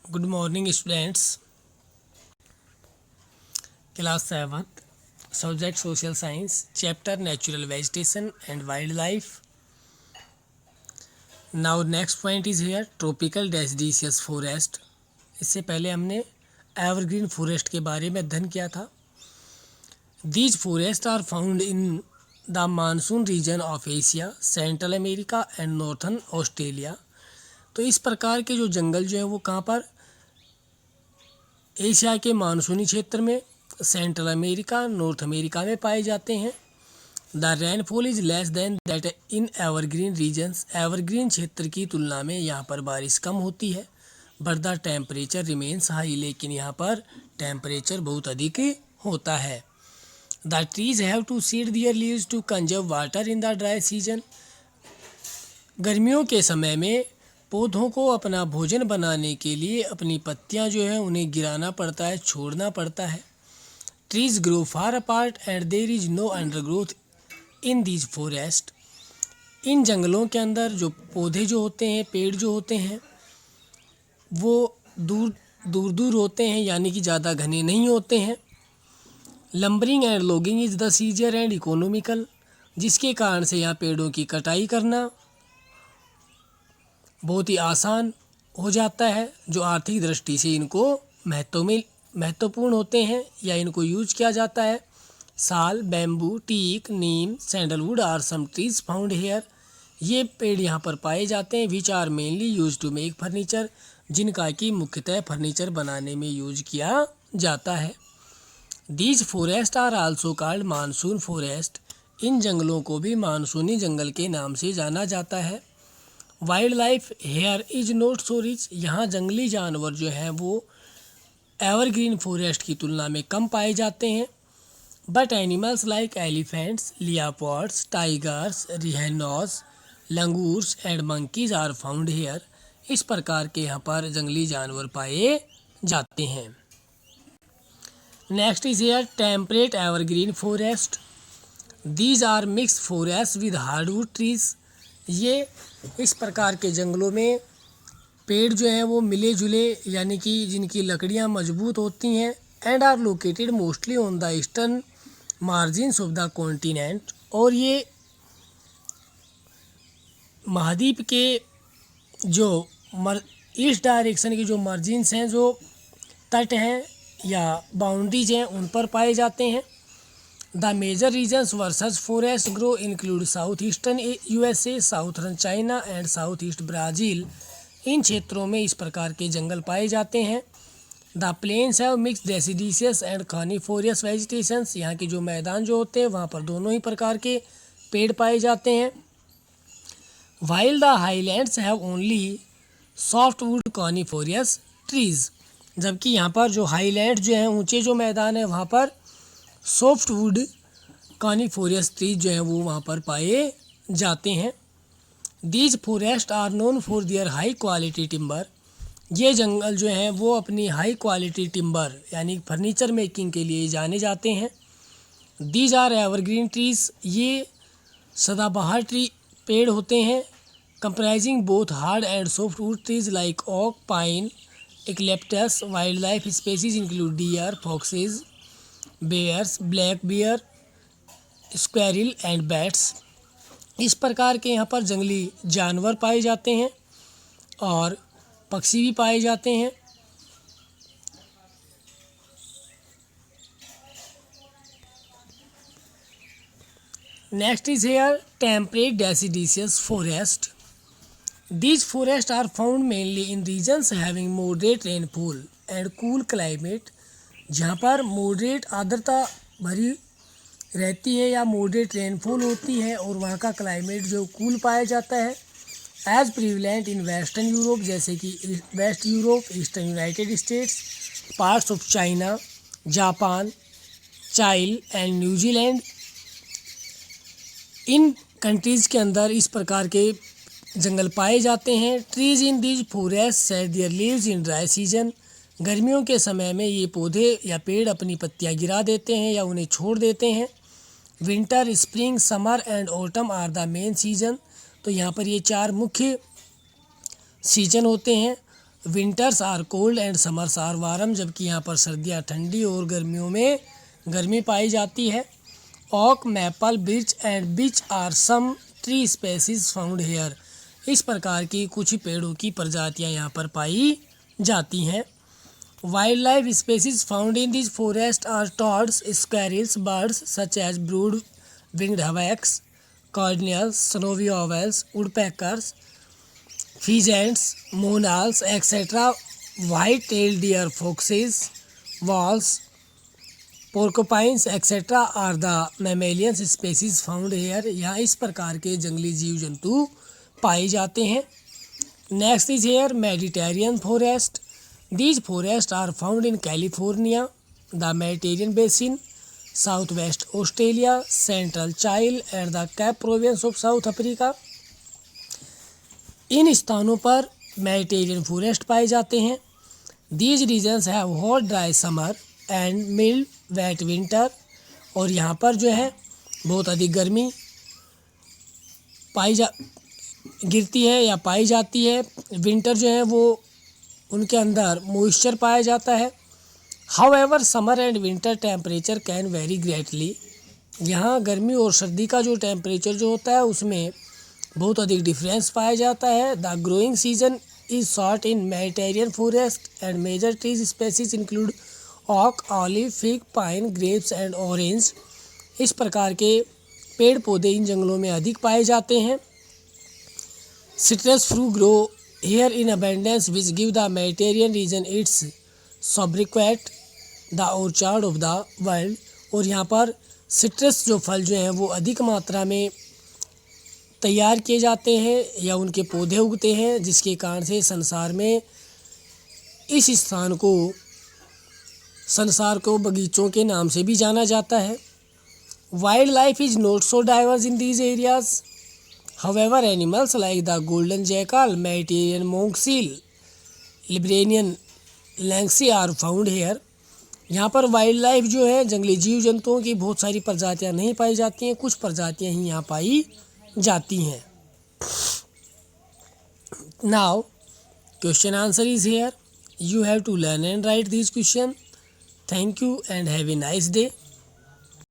Good morning, students. Class 7th, Subject Social Science, Chapter Natural Vegetation and Wildlife. Now next point is here Tropical Deciduous Forest. इससे पहले हमने evergreen forest के बारे में अध्ययन किया था. These forests are found in the monsoon region of Asia, Central America and Northern Australia. तो इस प्रकार के जो जंगल जो है वो कहाँ पर, एशिया के मानसूनी क्षेत्र में, सेंट्रल अमेरिका, नॉर्थ अमेरिका में पाए जाते हैं. The rainfall is less than that in evergreen regions. Evergreen क्षेत्र की तुलना में यहाँ पर बारिश कम होती है. But the temperature remains high. लेकिन यहाँ पर टेम्परेचर बहुत अधिक होता है. The trees have to shed their leaves to conserve water in the dry season. गर्मियों के समय में पौधों को अपना भोजन बनाने के लिए अपनी पत्तियां जो है उन्हें गिराना पड़ता है, छोड़ना पड़ता है. Trees grow far apart and there is no undergrowth in these forest. इन जंगलों के अंदर जो पौधे जो होते हैं, पेड़ जो होते हैं, वो दूर दूर होते हैं, यानी कि ज़्यादा घने नहीं होते हैं. Lumbering and logging is the seizure and economical. जिसके कारण से यहाँ पेड़ों की कटाई करना बहुत ही आसान हो जाता है, जो आर्थिक दृष्टि से इनको महत्वपूर्ण होते हैं या इनको यूज किया जाता है. Sal, bamboo, teak, neem, sandalwood are some trees found here. ये पेड़ यहाँ पर पाए जाते हैं. Which are mainly used to make furniture. जिनका कि मुख्यतः फर्नीचर बनाने में यूज किया जाता है. These forest are also called monsoon forest. इन जंगलों को भी मानसूनी जंगल के नाम से जाना जाता है. Wild life here is not so rich. यहाँ जंगली जानवर जो हैं वो एवरग्रीन फॉरेस्ट की तुलना में कम पाए जाते हैं. But animals like elephants, leopards, tigers, rhinos, langurs and monkeys are found here. इस प्रकार के यहाँ पर जंगली जानवर पाए जाते हैं. Next is here temperate evergreen forest. These are mixed forest with hardwood trees. ये इस प्रकार के जंगलों में पेड़ जो हैं वो मिले जुले, यानी कि जिनकी लकड़ियाँ मजबूत होती हैं. And are located mostly on the eastern margins of the continent. और ये महाद्वीप के जो ईस्ट डायरेक्शन की जो मार्जिन्स हैं, जो तट हैं या बाउंड्रीज हैं, उन पर पाए जाते हैं. The major regions versus forest grow include south eastern USA, southern China and south east Brazil. इन क्षेत्रों में इस प्रकार के जंगल पाए जाते हैं. The plains have mixed deciduous and coniferous vegetations. यहाँ के जो मैदान जो होते हैं वहाँ पर दोनों ही प्रकार के पेड़ पाए जाते हैं. While the highlands have only softwood coniferous trees. जबकि यहाँ पर जो हाईलैंड जो हैं, ऊंचे जो मैदान है, वहाँ पर सॉफ्टवुड कॉनिफोरियस ट्रीज जो हैं वो वहाँ पर पाए जाते हैं. These forest are known for their high quality timber. ये जंगल जो हैं वो अपनी हाई क्वालिटी टिम्बर यानी फर्नीचर मेकिंग के लिए जाने जाते हैं. These are evergreen trees. ये सदाबहार ट्री पेड़ होते हैं, comprising both hard and softwood trees like oak, pine, eucalyptus. Wild life species include deer, foxes, bears, black bear, squirrel and bats. इस प्रकार के यहाँ पर जंगली जानवर पाए जाते हैं और पक्षी भी पाए जाते हैं. Next is here temperate deciduous forest. These forest are found mainly in regions having moderate rainfall and cool climate. जहाँ पर मॉडरेट आर्द्रता भरी रहती है या मॉडरेट रेनफॉल होती है और वहाँ का क्लाइमेट जो कूल पाया जाता है. As prevalent in western Europe, जैसे कि west Europe, eastern United States, parts of China, Japan, Chile and New Zealand. इन कंट्रीज़ के अंदर इस प्रकार के जंगल पाए जाते हैं. Trees in these forest shed their leaves in dry season. गर्मियों के समय में ये पौधे या पेड़ अपनी पत्तियां गिरा देते हैं या उन्हें छोड़ देते हैं. Winter, spring, summer and autumn are the main season. तो यहाँ पर ये चार मुख्य सीजन होते हैं. Winters are cold and summers are warm, जबकि यहाँ पर सर्दियाँ ठंडी और गर्मियों में गर्मी पाई जाती है। Oak, maple, birch and beech are some tree species found here, इस प्रकार की कुछ पेड़ों की प्रजातियाँ यहाँ पर पाई जाती हैं। Wild life species found in this forest are toads, squirrels, birds such as broad winged hawks, cardinals, snowy owls, woodpeckers, pheasants, monals, etc. White-tailed deer, foxes, wolves, porcupines, etc. are the mammalian species found here. यहाँ इस प्रकार के जंगली जीव जंतु पाए जाते हैं। Next is here Mediterranean forest. These forests are found in California, the Mediterranean basin, southwest Australia, central Chile and the Cape province of South Africa. इन स्थानों पर मेडिटेरियन फॉरेस्ट पाए जाते हैं। These regions have hot dry summer and mild wet winter, और यहाँ पर जो है बहुत अधिक गर्मी गिरती है या पाई जाती है। विंटर जो है वो उनके अंदर मॉइस्चर पाया जाता है। However summer and winter temperature can very greatly, यहाँ गर्मी और सर्दी का जो टेम्परेचर जो होता है उसमें बहुत अधिक डिफरेंस पाया जाता है। The growing season is short in Mediterranean forest and major trees species include oak, olive, fig, pine, grapes and orange, इस प्रकार के पेड़ पौधे इन जंगलों में अधिक पाए जाते हैं। Citrus fruit grow here in abundance which give the Mediterranean region its sobriquet the orchard of the world, और यहाँ पर सिट्रस जो फल जो हैं वो अधिक मात्रा में तैयार किए जाते हैं या उनके पौधे उगते हैं, जिसके कारण से इस स्थान को संसार को बगीचों के नाम से भी जाना जाता है। Wild life is not so diverse in these areas, however animals like the golden jackal, Mediterranean monk seal, Iberian lynx are found here. यहाँ पर वाइल्ड लाइफ जो है जंगली जीव जंतुओं की बहुत सारी प्रजातियाँ नहीं पाई जाती हैं, कुछ प्रजातियाँ ही यहाँ पाई जाती हैं। Now question answer is here, you have to learn and write this question. Thank you and have a nice day.